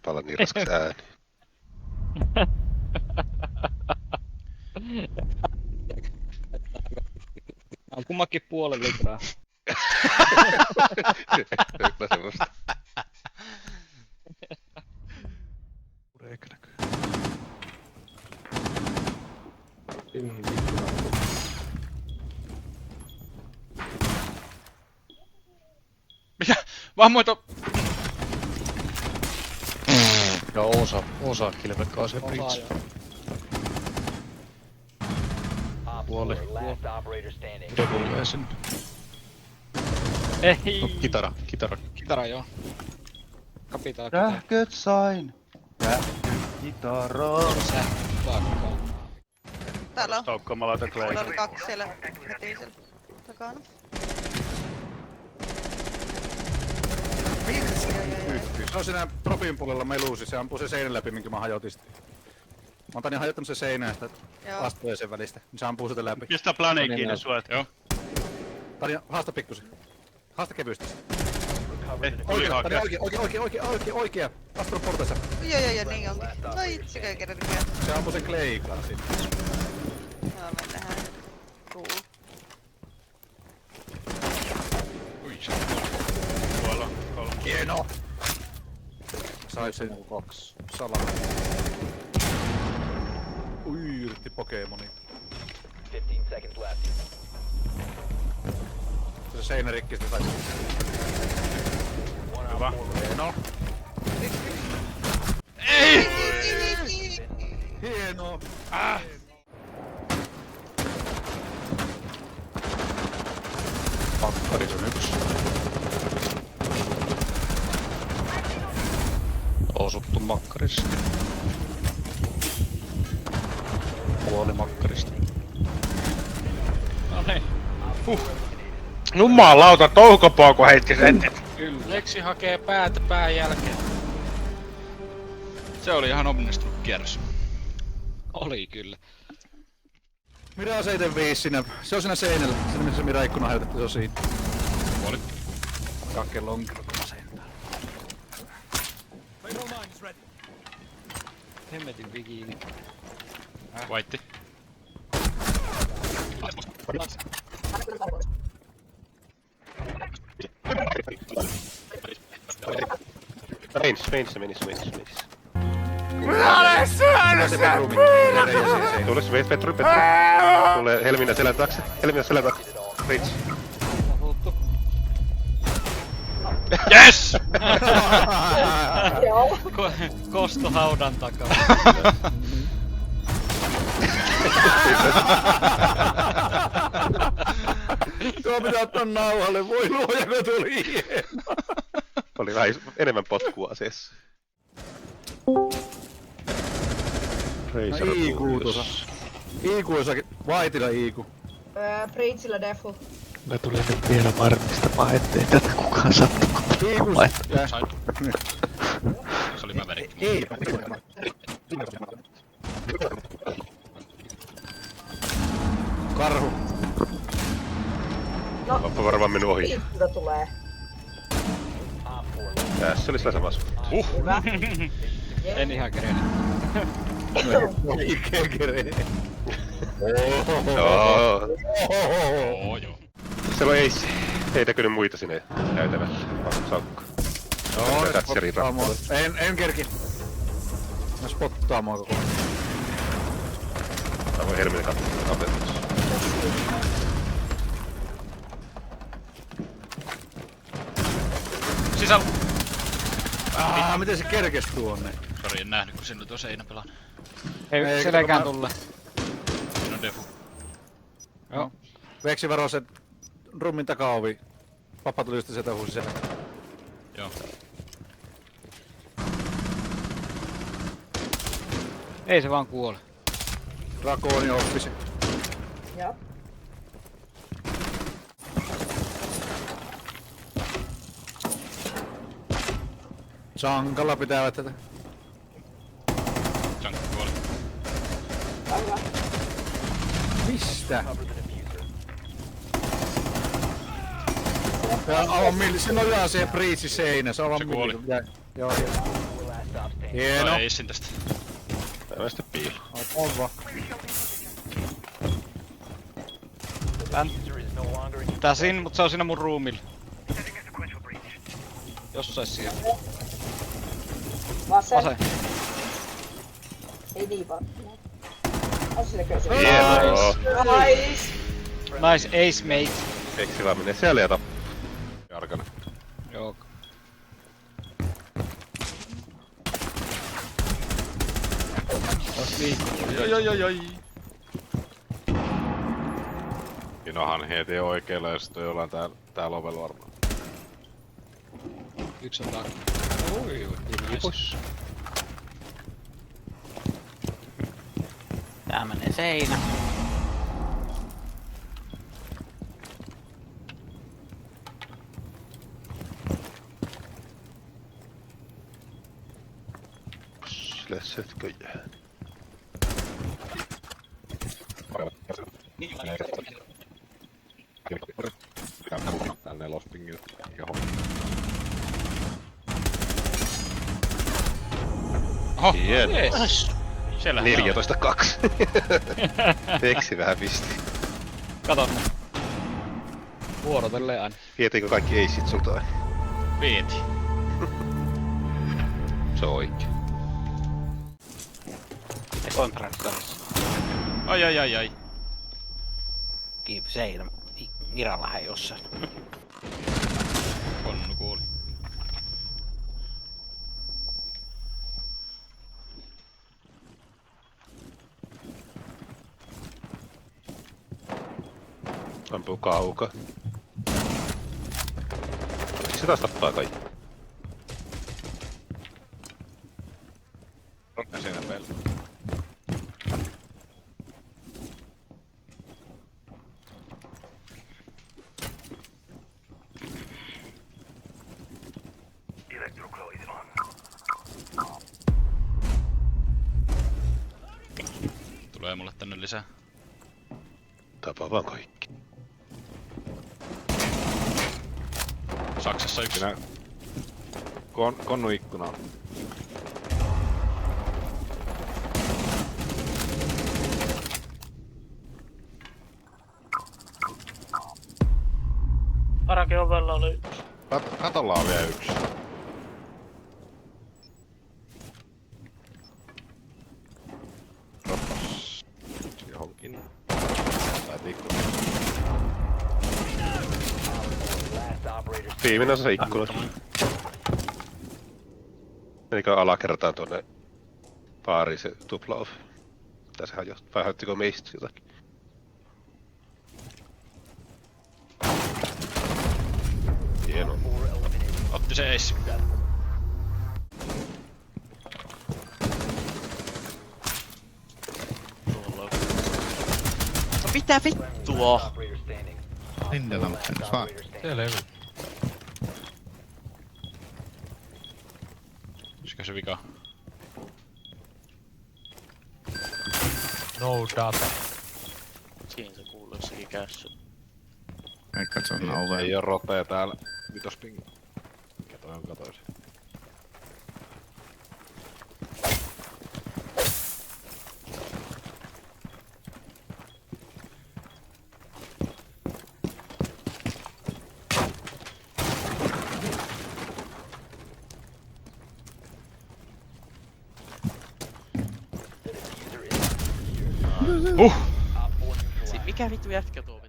pala niin raskas ääni. On kummakin puolen litraa. Kyllä semmoista. Eikä näkyy. Mitä? Vammoito! Ja osa kilpekkaa se bridge. Puoli. Mitä tulee sinne? Ei! No, kitara. Kitara joo. Kapitaan. Sähköt sain. Kitaraa. Pakkaa. Täällä on. Toukko, mä laitan Mulla Clay. oli 2 siellä heti siellä takana. Se on siinä propin puolella meluusi, se ampuu se seinän läpi, minkä mä hajotin sitä. Mä oon tänne hajottanut sen seinään sitä Joo. astuja sen välistä, niin se ampuu sitä läpi. Pistää planeen kiinni suojat. Joo. Tanja, haasta pikkusen. Haasta kevyesti. Tuli hakea. Oikea. Astron portaissa. Joo, niin onkin. No itsekö ei kerrankaan. Se ampuu sen Claykaan sinne. Joo, mennään. Cool. Ui, se tuolla on 3. Hieno! Sai sen 2 salaa. Ui, yritti Pokemoni. 15 seconds left. Se seinä rikki sitä sai. Hyvä. Hieno! Ei! Hieno! Pakkaris on yksi. Osuttu makkarissa. Puoli makkarista. No niin. Jumalauta, toukopoako heitti sen. Kyllä. Leksi hakee päätä pään jälkeen. Se oli ihan onnistunut kierros. Oli kyllä. Mira 75 siinä. Se on siinä seinällä. Siinä missä se Mira ikkuna hajotettiin, se on siinä. Puoli. Kakke lonkero sentään. Hemmetin vikiini. Vaitti. Range menissä. Minä olen syönyt sen pyydän! Tule se Petru. Tulee Helminä selän taakse. Range. Yes! Kosto haudan takaa. Tuo pitää ottaa nauhalle, voi luoja, kun tuli hieno. Oli vähän enemmän potkua asiassa. Razor IQ tuossa. IQ jossakin, Vaitilla IQ. Breachillä defu. Mä tulin nyt vielä varmistamaan, ettei tätä kukaan sattumalta laittaa. Sain. Se oli mä verin. Ei. Karhu. Oppa varmaan mennyt ohi. Siitä tulee. Tässä oli sillä samassa. Hyvä. En ihan kerennyt. Oikein keree. Joo. Oo, joo. Siellä on Ace. Ei näkynyt muita sinne käytävällä. Saukko. Joo, Tätsärin spottaa mua. rappula. En kerki. Mä spottaa mua koko ajan. Tää voi Helminä katsoa apetuksi. Sisällä! Miten se kerkes tuonne? Sori, en nähnyt kun sinne tuo seinä pelaa. Hei, selkään tulle. Siinä on defu. Joo. Veksi varo se rummin takaovi. Pappa tuli just sieltä huusi sieltä. Joo. Ei se vaan kuole. Drakooni offisi. Joo. Sankalla pitävät tätä. Jankki kuoli. Mistä? Ja aivan milli, se nojaa siihen breachin seinä, se on Se aivan kuoli. milli. Joo. Last stop standing. Hieno. Ei sin tästä. Mä sitten piilo. On vaan. Diffuser is no longer in Tää siinä, mut se on siinä mun ruumilla. Jossain siellä. Vasen. Vasen. Ei niin vaan. Asilläkö se? Hienoa. Nice! Nice ace mate. Keksi vaan menee siellä ja tappaa. Jarkana. Joo. Ois liikkunut. Inohan heti oikeella, jos toi ollaan täällä ovella varmaan. Yksi on takana. Oi. Pois. Tää menee seinä. Sille setkö jää. Täällä nelospingillä. Joo. Oho! Hieno. Siellähän ne 14-2. Teksi vähän pisti. Kato ne. Vuorotelleen aina. Vietiinkö kaikki ei sit sulta? on. Vieti. Se on oikein. Ja kontraktorissa. Ai. Kiipi seinä. Mirallahan jossain. Konnu kuuli. Ampuu kauka. Se taas tappaa kaikki. Ja siinä peli. Tulee mulle tänne lisää. Tapaa vaan kaikki. Saksassa yksi. Minä... Konnu ikkuna. Parake ovella oli yksi. Katolla on vielä yksi. Droppas. Johonkin. Tai ikkuna. last operator. Viimeinen osa ikkunasta. Menikö alakertaan tuonne baariin se tupla off? Tässähän jo, vai hajottiko meistä jotakin? Hieno. Otti se ace. No mitä vittua? Operator standing. Lindellä, Last vaan. operator standing. Siellä ei oo. Olisiko se vika? No data. Siinä se kuuluu jossakin kässä. Eikä se on ovella. Ei oo roteja täällä. Vitospingi. Mikä toi on katoisin? The diffuser is secure. Op 4 neutralized. Mikä vittu jätkä tuo?